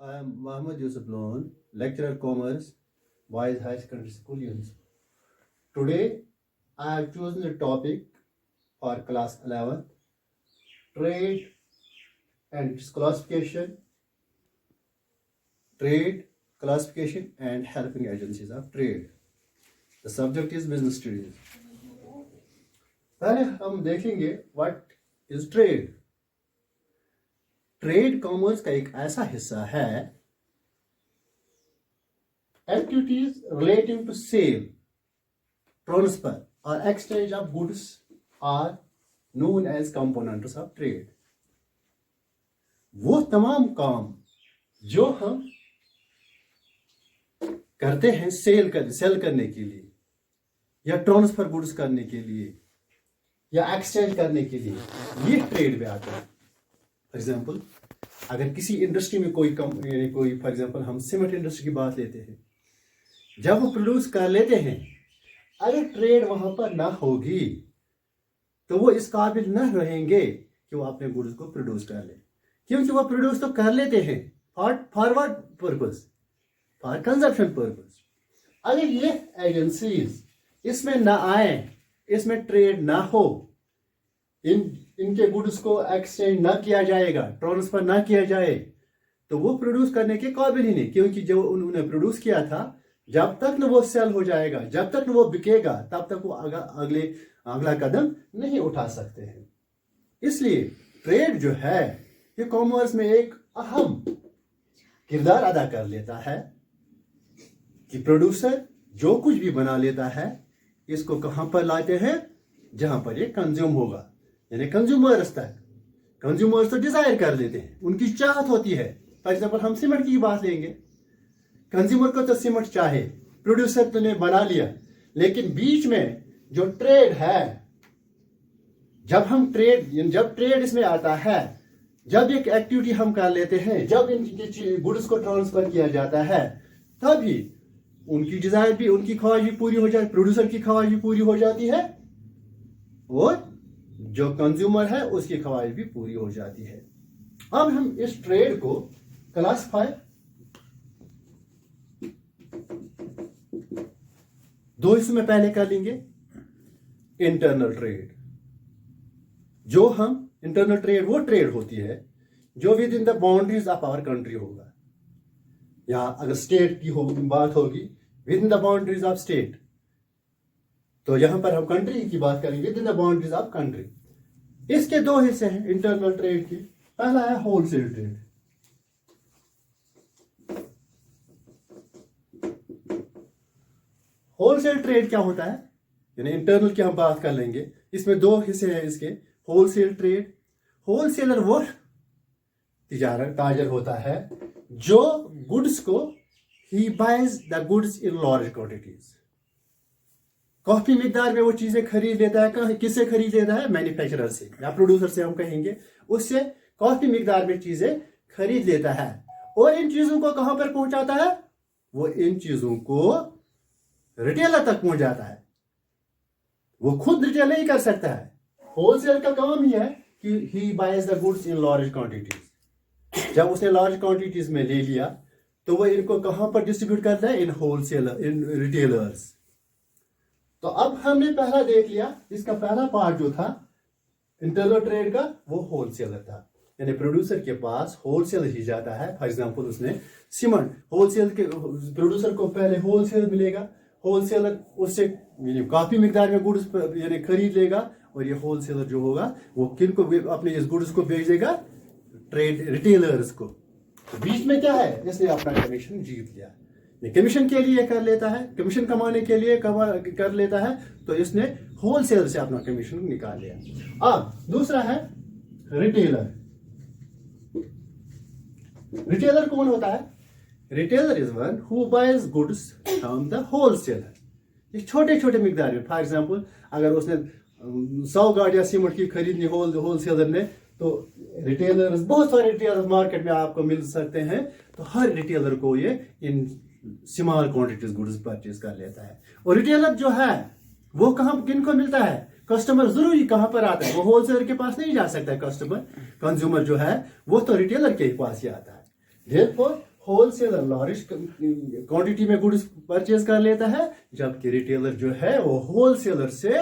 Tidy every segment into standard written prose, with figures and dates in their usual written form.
I am Mohammed Yusuf Lon, lecturer commerce, Boys High Secondary School, Yunus. Today, I have chosen the topic for class 11, trade and its classification and helping agencies of trade. The subject is business studies. पहले हम देखेंगे what is trade. Trade commerce का एक ऐसा हिस्सा है activities relating to sale, transfer और exchange of goods are known as components of trade. वो तमाम काम जो हम करते हैं सेल करने के लिए या ट्रांसफर गुड्स करने के लिए या एक्सचेंज करने के लिए, ये ट्रेड में आता है। फॉर एग्जाम्पल, अगर किसी इंडस्ट्री में कोई फॉर एग्जाम्पल हम सीमेंट इंडस्ट्री की बात लेते हैं, जब वो प्रोड्यूस कर लेते हैं, अगर ट्रेड वहां पर ना होगी तो वो इस काबिल न रहेंगे कि वो अपने गुड्स को प्रोड्यूस कर ले, क्योंकि वो प्रोड्यूस तो कर लेते हैं forward purpose, for consumption purpose. अगर ये एजेंसीज इसमें ना आए, इसमें ट्रेड ना हो, इनके गुड्स को एक्सचेंज ना किया जाएगा, ट्रांसफर ना किया जाए, तो वो प्रोड्यूस करने के काबिल ही नहीं, क्योंकि जो उन्होंने प्रोड्यूस किया था, जब तक न वो सेल हो जाएगा, जब तक न वो बिकेगा, तब तक वो अगला कदम नहीं उठा सकते हैं। इसलिए ट्रेड जो है ये कॉमर्स में एक अहम किरदार अदा कर लेता है कि प्रोड्यूसर जो कुछ भी बना लेता है, इसको कहां पर लाते हैं, जहां पर ये कंज्यूम होगा, यानी कंज्यूमर्स तक। कंज्यूमर्स तो डिजायर कर लेते हैं, उनकी चाहत होती है। फॉर एग्जाम्पल, हम सीमेंट की बात लेंगे, कंज्यूमर को तो सीमेंट चाहे, प्रोड्यूसर तो ने बना लिया, लेकिन बीच में जो ट्रेड है, जब ट्रेड इसमें आता है, जब एक एक्टिविटी हम कर लेते हैं, जब इनकी गुड्स को ट्रांसफर किया जाता है, तभी उनकी डिजायर भी, उनकी ख्वाहिश भी पूरी हो जाती, प्रोड्यूसर की ख्वाहिश भी पूरी हो जाती है और जो कंज्यूमर है उसकी ख्वाहिश भी पूरी हो जाती है। अब हम इस ट्रेड को क्लासिफाई दो हिस्सों में पहले कर लेंगे। इंटरनल ट्रेड, जो हम इंटरनल ट्रेड वो ट्रेड होती है जो within the boundaries of our country होगा, या अगर स्टेट की बात होगी, within the boundaries of state, तो यहां पर हम कंट्री की बात करेंगे, within the boundaries of country. इसके दो हिस्से हैं इंटरनल ट्रेड के। पहला है होलसेल ट्रेड। होलसेल ट्रेड क्या होता है, यानी इंटरनल की हम बात कर लेंगे। इसमें दो हिस्से हैं इसके। होलसेल ट्रेड, होलसेलर वो ताजर होता है जो गुड्स को he buys the goods in large quantities, काफी मिकदार में वो चीजें खरीद लेता है। किससे खरीद लेता है? मैन्युफैक्चरर से या प्रोड्यूसर से हम कहेंगे, उससे काफी मिकदार में चीजें खरीद लेता है और इन चीजों को कहां पर पहुंचाता है? वो इन चीजों को रिटेलर तक पहुंचाता है। वो खुद रिटेल नहीं कर सकता है। होलसेल का काम ही है कि he buys the goods in large quantities. जब उसने लार्ज क्वांटिटीज में ले लिया तो वो इनको कहां पर डिस्ट्रीब्यूट करता है? इन होलसेलर, इन रिटेलर्स। तो अब हमने पहला देख लिया, इसका पहला पार्ट जो था इंटरनल ट्रेड का, वो होलसेलर था, यानी प्रोड्यूसर के पास होलसेलर ही जाता है। फॉर एग्जांपल, उसने सीमेंट होलसेल के प्रोड्यूसर को पहले होलसेल मिलेगा, होलसेलर उससे काफी मिकदार में गुड्स यानी खरीद लेगा और ये होलसेलर जो होगा वो किनको अपने इस गुड्स को बेच देगा? ट्रेड रिटेलर्स को। तो बीच में क्या है? इसने अपना कमीशन जीत लिया। कमीशन के लिए कर लेता है, कमीशन कमाने के लिए कर लेता है, तो इसने होलसेल से अपना कमीशन निकाल लिया। अब दूसरा है रिटेलर। रिटेलर कौन होता है? Retailer is one who buys goods from the wholesaler. ये छोटे छोटे मिकदार में, फॉर एग्जांपल, अगर उसने 100 गाड़ियां सीमेंट की खरीदनी होलसेलर ने, तो रिटेलर्स, बहुत सारे रिटेलर मार्केट में आपको मिल सकते हैं, तो हर रिटेलर को ये in small quantities goods purchase कर लेता है। और रिटेलर जो है वो कहां, किनको मिलता है? कस्टमर जरूरी कहां पर आता है? वो होलसेलर के पास नहीं जा सकता है। कस्टमर, कंज्यूमर जो है वो तो रिटेलर के पास ही आता है। देयरफॉर होलसेलर लार्ज क्वांटिटी में गुड्स परचेज कर लेता है, जबकि रिटेलर जो है वो होलसेलर से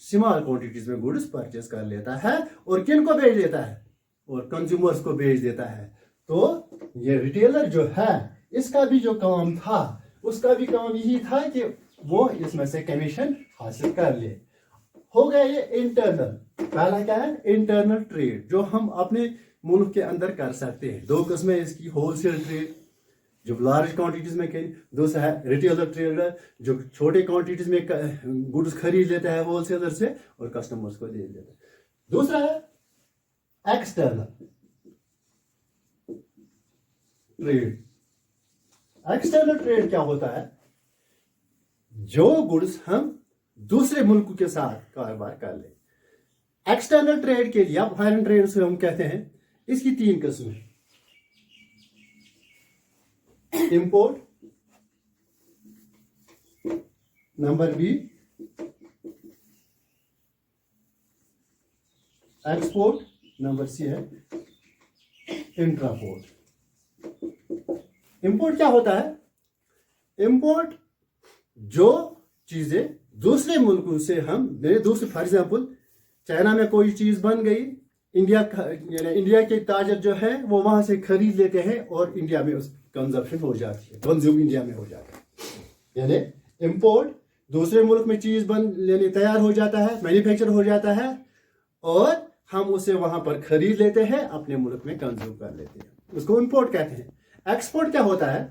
स्मॉल क्वांटिटीज में गुड्स परचेज कर लेता है और किन को बेच देता है, और कंज्यूमर्स को बेच देता है। तो ये रिटेलर जो है इसका भी जो काम था, उसका भी काम यही था कि वो इसमें से कमीशन हासिल कर ले। हो गया ये इंटरनल। पहला क्या है? इंटरनल ट्रेड, जो हम अपने मुल्क के अंदर कर सकते हैं। दो किस्में इसकी, होलसेल ट्रेड जो लार्ज क्वांटिटीज में कहीं, दूसरा है रिटेलर ट्रेडर जो छोटे क्वांटिटीज में गुड्स खरीद लेता है होलसेलर से और कस्टमर्स को दे देता है। दूसरा है एक्सटर्नल ट्रेड। एक्सटर्नल ट्रेड क्या होता है? जो गुड्स हम दूसरे मुल्क के साथ कारोबार कर ले। एक्सटर्नल ट्रेड के लिए, अब फॉरेन ट्रेड से हम कहते हैं, इसकी तीन किस्में: import, number B export, number C है इंट्रापोर्ट। इंपोर्ट क्या होता है? इंपोर्ट जो चीजें दूसरे मुल्कों से हम दूसरे, फॉर एग्जाम्पल चाइना में कोई चीज बन गई, इंडिया के ताजर जो है वो वहां से खरीद लेते हैं और इंडिया में उस कंजप्शन हो जाती है, कंज्यूम इंडिया में हो जाता है। यानी इंपोर्ट, दूसरे मुल्क में चीज यानी तैयार हो जाता है, मैन्युफैक्चर हो जाता है और हम उसे वहां पर खरीद लेते हैं, अपने मुल्क में कंज्यूम कर लेते हैं, उसको इंपोर्ट कहते हैं। एक्सपोर्ट क्या होता है?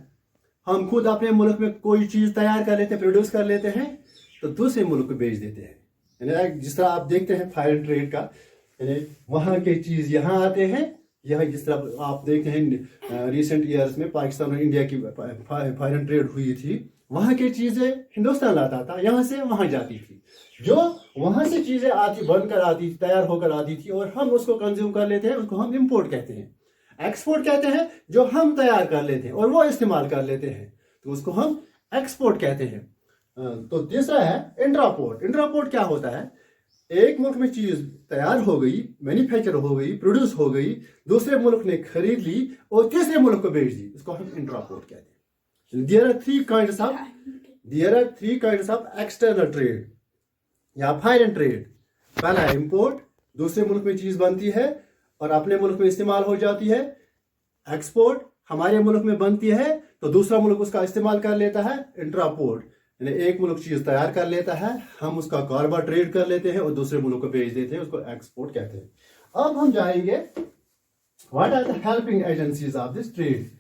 हम खुद अपने मुल्क में कोई चीज तैयार कर लेते हैं, प्रोड्यूस कर लेते हैं, तो दूसरे मुल्क को बेच देते हैं। यानी जिस तरह आप देखते हैं फॉरेन ट्रेड का, यानी वहां के चीज यहाँ आते हैं, यह जिस तरह आप देखते हैं रिसेंट ईयर्स में पाकिस्तान और इंडिया की फॉरेन ट्रेड हुई थी, वहां की चीजें हिंदुस्तान लाता था, यहाँ से वहां जाती थी, जो वहां से चीजें आती, बनकर आती, तैयार होकर आती थी और हम उसको कंज्यूम कर लेते हैं, उसको हम इंपोर्ट कहते हैं। एक्सपोर्ट कहते हैं जो हम तैयार कर लेते हैं और वो इस्तेमाल कर लेते हैं, तो उसको हम एक्सपोर्ट कहते हैं। तो तीसरा है इंट्रापोर्ट। इंट्रापोर्ट क्या होता है? एक मुल्क में चीज तैयार हो गई, मैन्युफैक्चर हो गई, प्रोड्यूस हो गई, दूसरे मुल्क ने खरीद ली और तीसरे मुल्क को बेच दी, इसको हम इंट्रापोर्ट कहते हैं। There are three kinds of external trade या फॉरेन ट्रेड। पहला है इंपोर्ट, दूसरे मुल्क में चीज बनती है और अपने मुल्क में इस्तेमाल हो जाती है। एक्सपोर्ट, हमारे मुल्क में बनती है तो दूसरा मुल्क उसका इस्तेमाल कर लेता है। इंट्रापोर्ट, यानी एक मुल्क चीज तैयार कर लेता है, हम उसका कारोबार ट्रेड कर लेते हैं और दूसरे मुल्क को बेच देते हैं, उसको एक्सपोर्ट कहते हैं। अब हम जाएंगे what are the helping agencies of this trade.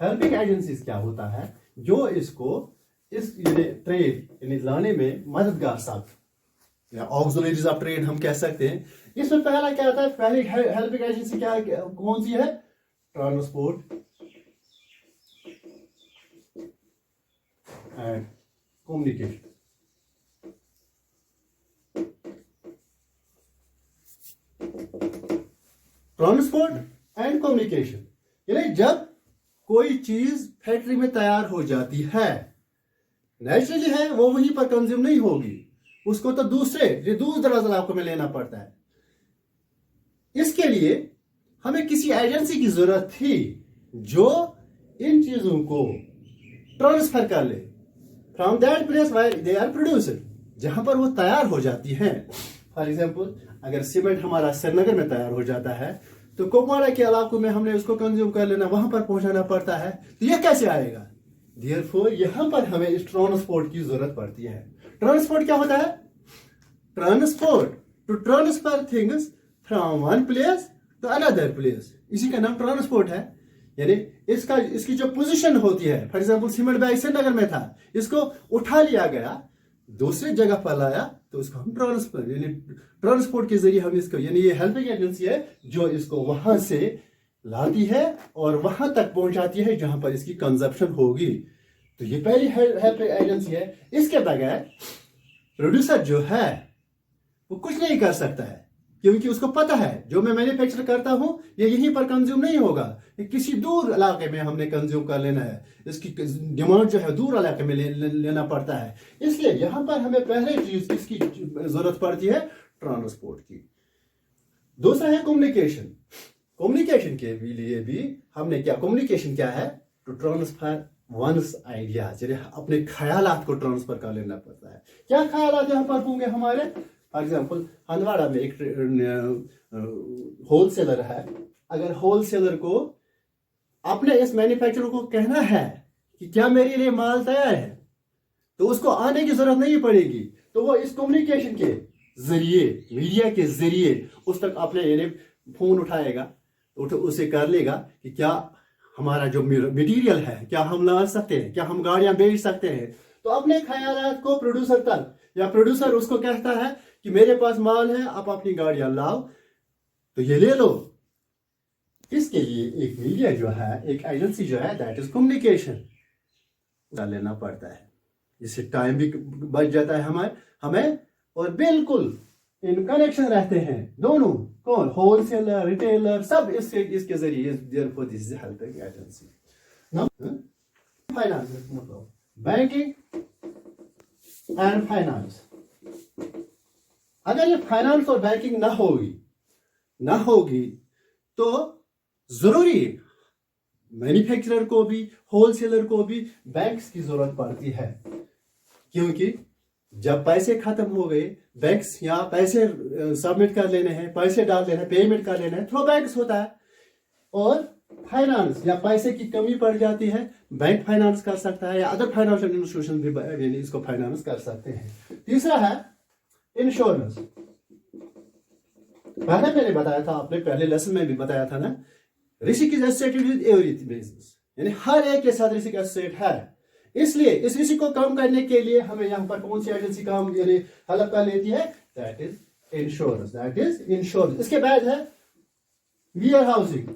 Helping agencies क्या होता है? जो इसको इस ट्रेड यानी लाने में मददगार साबित, या ऑक्सिलरीज ऑफ ट्रेड हम कह सकते हैं। इसमें पहला क्या आता है? पहली हेल्पिंग एजेंसी क्या, कौन सी है? Transport and communication. Transport and communication, यानी जब कोई चीज फैक्ट्री में तैयार हो जाती है, नेचुरली है वो वहीं पर कंज्यूम नहीं होगी, उसको तो दूर दराज इलाकों में लेना पड़ता है। इसके लिए हमें किसी एजेंसी की जरूरत थी जो इन चीजों को ट्रांसफर कर ले from that place where they are produced, जहां पर वो तैयार हो जाती हैं। फॉर एग्जाम्पल अगर सीमेंट हमारा श्रीनगर में तैयार हो जाता है तो कुपवाड़ा के इलाकों में हमने उसको कंज्यूम कर लेना, वहां पर पहुंचाना पड़ता है, तो यह कैसे आएगा? देयरफॉर यहां पर हमें इस ट्रांसपोर्ट की जरूरत पड़ती है। ट्रांसपोर्ट क्या होता है? Transport, to transfer things from one place to another place, इसी का नाम ट्रांसपोर्ट है। यानी इसकी जो पोजीशन होती है, for example cement bag Srinagar में था, इसको उठा लिया गया, दूसरी जगह पर लाया, तो उसको हम ट्रांसपोर्ट के जरिए हम इसको, यानी ये हेल्पिंग एजेंसी है जो इसको वहां से लाती है और वहां तक पहुंचाती है जहां पर इसकी कंजप्शन होगी। तो ये पहली हेल्पिंग एजेंसी है। इसके बगैर प्रोड्यूसर जो है वो कुछ नहीं कर सकता है, क्योंकि उसको पता है जो मैं मैन्युफैक्चर करता हूं ये यहीं पर कंज्यूम नहीं होगा, ये किसी दूर इलाके में हमने कंज्यूम कर लेना है, इसकी डिमांड जो है दूर इलाके में लेना पड़ता है। इसलिए यहां पर हमें पहले चीज किसकी जरूरत पड़ती है? ट्रांसपोर्ट की। दूसरा है कम्युनिकेशन। कम्युनिकेशन के लिए भी हमने क्या, कम्युनिकेशन क्या है? टू ट्रांसफर वंस आइडियाज, यानी अपने ख्यालात को ट्रांसफर कर लेना पड़ता है। क्या ख्यालात यहाँ पर होंगे हमारे? फॉर एग्जाम्पल हंदवाड़ा में एक होलसेलर है। अगर होलसेलर को अपने इस मैन्युफैक्चरर को कहना है कि क्या मेरे लिए माल तैयार है, तो उसको आने की जरूरत नहीं पड़ेगी। तो वो इस कम्युनिकेशन के जरिए, मीडिया के जरिए उस तक अपने यानी फोन उठाएगा, तो उसे कर लेगा कि क्या हमारा जो मटेरियल है क्या हम ला सकते हैं, क्या हम गाड़ियां बेच सकते हैं। तो अपने ख्यालात को प्रोड्यूसर तक, या प्रोड्यूसर उसको कहता है कि मेरे पास माल है, आप अपनी गाड़ियां लाओ, तो ये ले लो। इसके लिए एक मीडिया जो है, एक एजेंसी जो है, दैट इज कम्युनिकेशन लेना पड़ता है। इससे टाइम भी बच जाता है हमें और बिल्कुल इन कनेक्शन रहते हैं दोनों, कौन, होलसेलर, रिटेलर, सब इसके जरिए। Therefore this is helping agency. Finance, मतलब बैंकिंग एंड फाइनेंस। अगर ये फाइनेंस और बैंकिंग ना होगी तो जरूरी मैन्युफैक्चरर को भी, होलसेलर को भी बैंक्स की जरूरत पड़ती है, क्योंकि जब पैसे खत्म हो गए, बैंक्स या पैसे सबमिट कर लेने हैं, पैसे डाल देना है, पेमेंट कर लेना है, थ्रो बैंक्स होता है। और फाइनेंस या पैसे की कमी पड़ जाती है, बैंक फाइनेंस कर सकता है, या अदर फाइनेंशियल इंस्टीट्यूशन भी इसको फाइनेंस कर सकते हैं। तीसरा है इंश्योरेंस। पहले मैंने बताया था, आपने पहले लेसन में भी बताया था ना, risk is associated with every business, यानी हर एक के साथ रिस्क एसोसिएट है। इसलिए इस रिस्क को कम करने के लिए हमें यहाँ पर कौन सी एजेंसी काम यानी हेल्प कर लेती है? That is insurance. इसके बाद है वेयर हाउसिंग।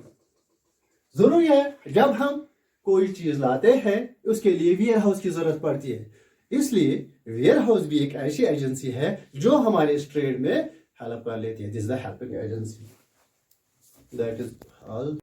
जरूरी है जब हम कोई चीज लाते हैं उसके लिए वेयर हाउस की जरूरत पड़ती है। इसलिए वेयर हाउस भी एक ऐसी एजेंसी है जो हमारे इस ट्रेड में हेल्प कर लेती है। This is the helping agency. That is all.